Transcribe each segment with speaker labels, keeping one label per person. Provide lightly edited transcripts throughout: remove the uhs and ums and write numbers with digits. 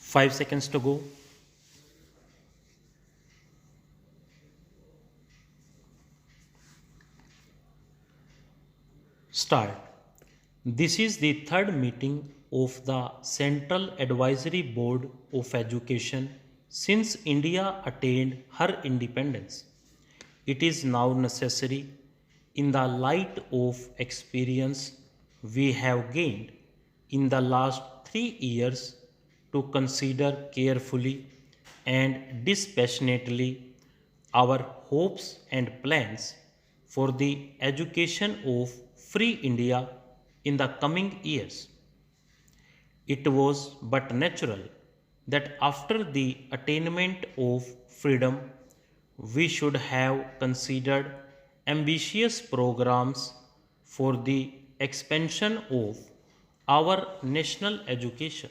Speaker 1: 5 seconds to go. Start. This is the third meeting of the Central Advisory Board of Education since India attained her independence. It is now necessary, in the light of experience we have gained in the last 3 years, to consider carefully and dispassionately our hopes and plans for the education of free India in the coming years. It was but natural that after the attainment of freedom, we should have considered ambitious programs for the expansion of our national education.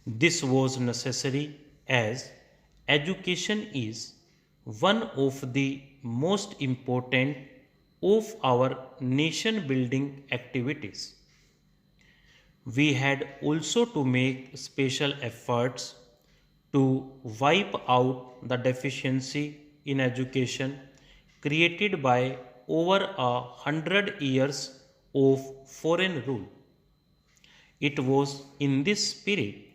Speaker 1: This was necessary as education is one of the most important of our nation building activities. We had also to make special efforts to wipe out the deficiency in education created by over 100 years of foreign rule. It was in this spirit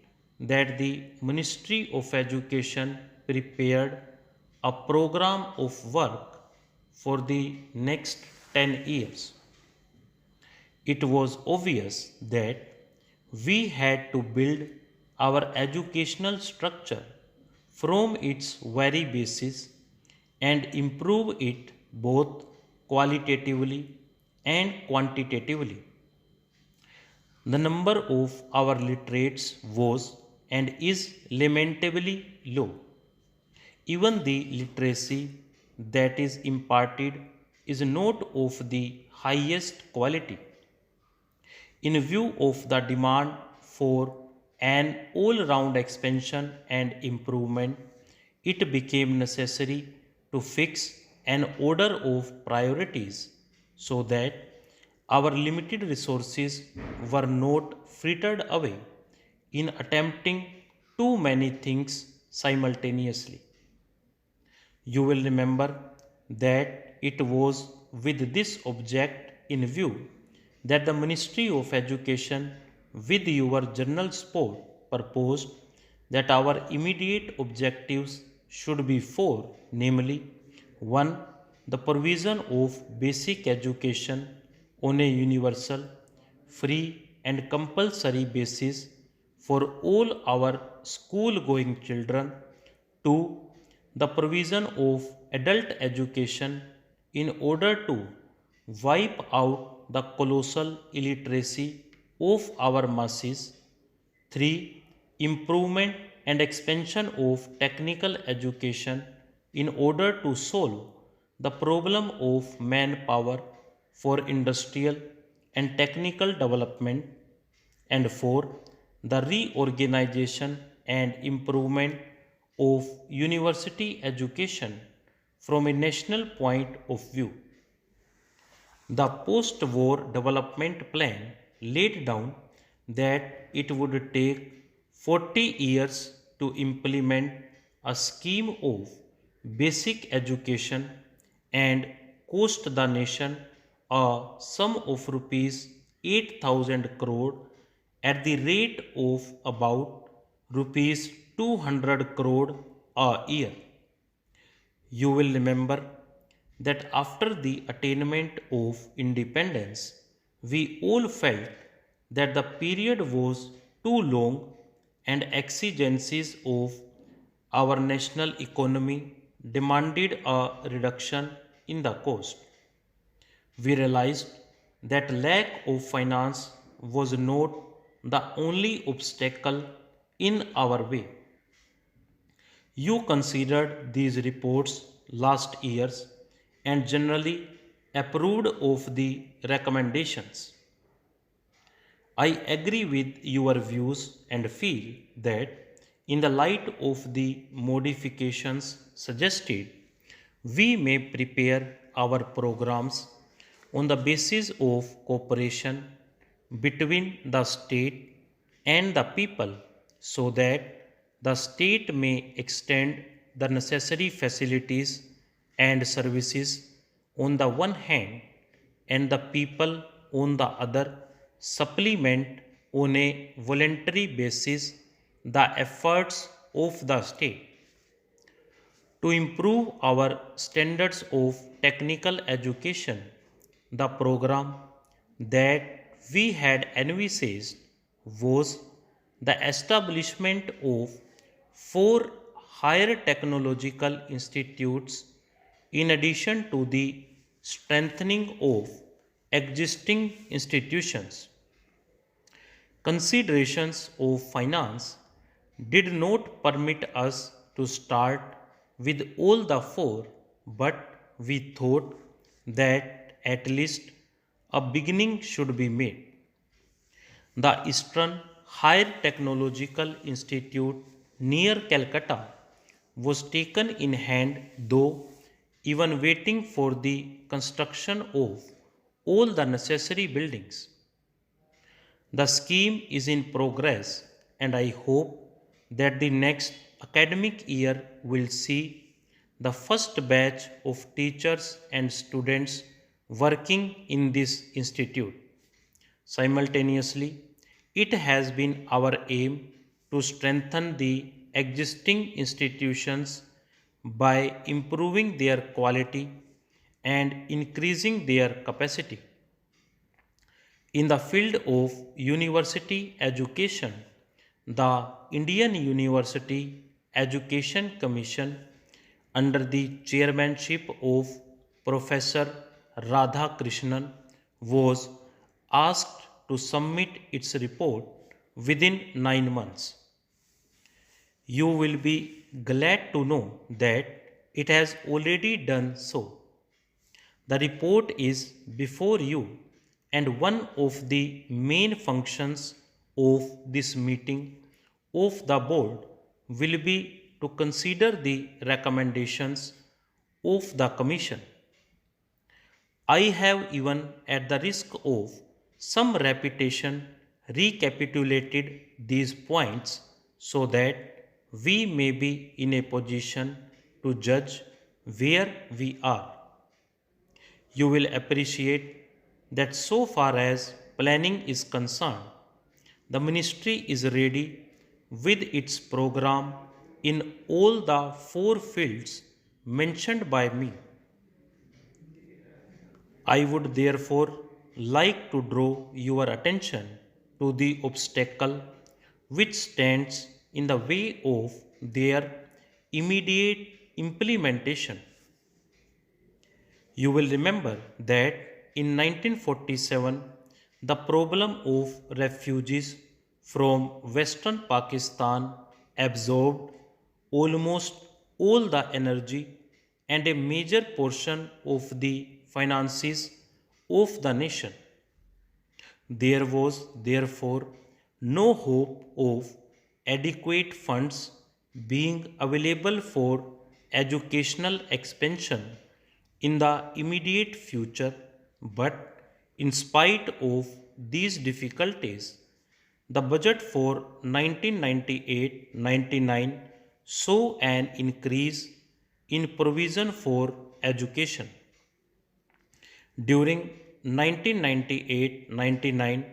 Speaker 1: that the Ministry of Education prepared a program of work for the next 10 years. It was obvious that we had to build our educational structure from its very basis and improve it both qualitatively and quantitatively. The number of our literates was and is lamentably low. Even the literacy that is imparted is not of the highest quality. In view of the demand for an all round expansion and improvement, it became necessary to fix an order of priorities so that our limited resources were not frittered away in attempting too many things simultaneously. You will remember that it was with this object in view that the Ministry of Education, with your general support, proposed that our immediate objectives should be four, namely 1. The provision of basic education on a universal, free, and compulsory basis for all our school going children. 2. The provision of adult education in order to wipe out the colossal illiteracy of our masses. 3. Improvement and expansion of technical education in order to solve the problem of manpower for industrial and technical development. And 4. The reorganization and improvement of university education from a national point of view. The post war development plan laid down that it would take 40 years to implement a scheme of basic education and cost the nation a sum of rupees 8,000 crore at the rate of about rupees 200 crore a year. You will remember that after the attainment of independence, we all felt that the period was too long and exigencies of our national economy demanded a reduction in the cost. We realized that lack of finance was not the only obstacle in our way. You considered these reports last years and generally approved of the recommendations. I agree with your views and feel that, in the light of the modifications suggested, we may prepare our programs on the basis of cooperation between the state and the people so that the state may extend the necessary facilities and services on the one hand and the people on the other supplement on a voluntary basis the efforts of the state to improve our standards of technical education. The program that we had envisaged was the establishment of four higher technological institutes in addition to the strengthening of existing institutions. Considerations of finance did not permit us to start with all the four, but we thought that at least a beginning should be made. The Eastern Higher Technological Institute near Calcutta was taken in hand, though even waiting for the construction of all the necessary buildings. The scheme is in progress, and I hope that the next academic year will see the first batch of teachers and students working in this institute. Simultaneously, it has been our aim to strengthen the existing institutions by improving their quality and increasing their capacity. In the field of university education, the Indian University Education Commission, under the chairmanship of Professor Radha Krishnan, was asked to submit its report within 9 months. You will be glad to know that it has already done so. The report is before you, and one of the main functions of this meeting of the board will be to consider the recommendations of the Commission. I have, even at the risk of some repetition, recapitulated these points so that we may be in a position to judge where we are. You will appreciate that so far as planning is concerned, the ministry is ready with its program in all the four fields mentioned by me. I would therefore like to draw your attention to the obstacle which stands in the way of their immediate implementation. You will remember that in 1947, the problem of refugees from Western Pakistan absorbed almost all the energy and a major portion of the finances of the nation. There was therefore no hope of adequate funds being available for educational expansion in the immediate future, but in spite of these difficulties, the budget for 1998-99 saw an increase in provision for education. During 1998-99,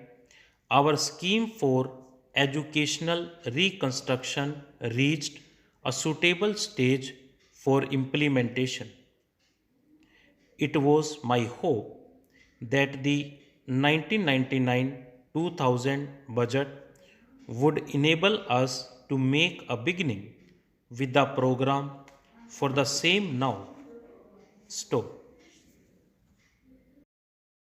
Speaker 1: our scheme for educational reconstruction reached a suitable stage for implementation. It was my hope that the 1999-2000 budget would enable us to make a beginning with the program for the same now. Stop.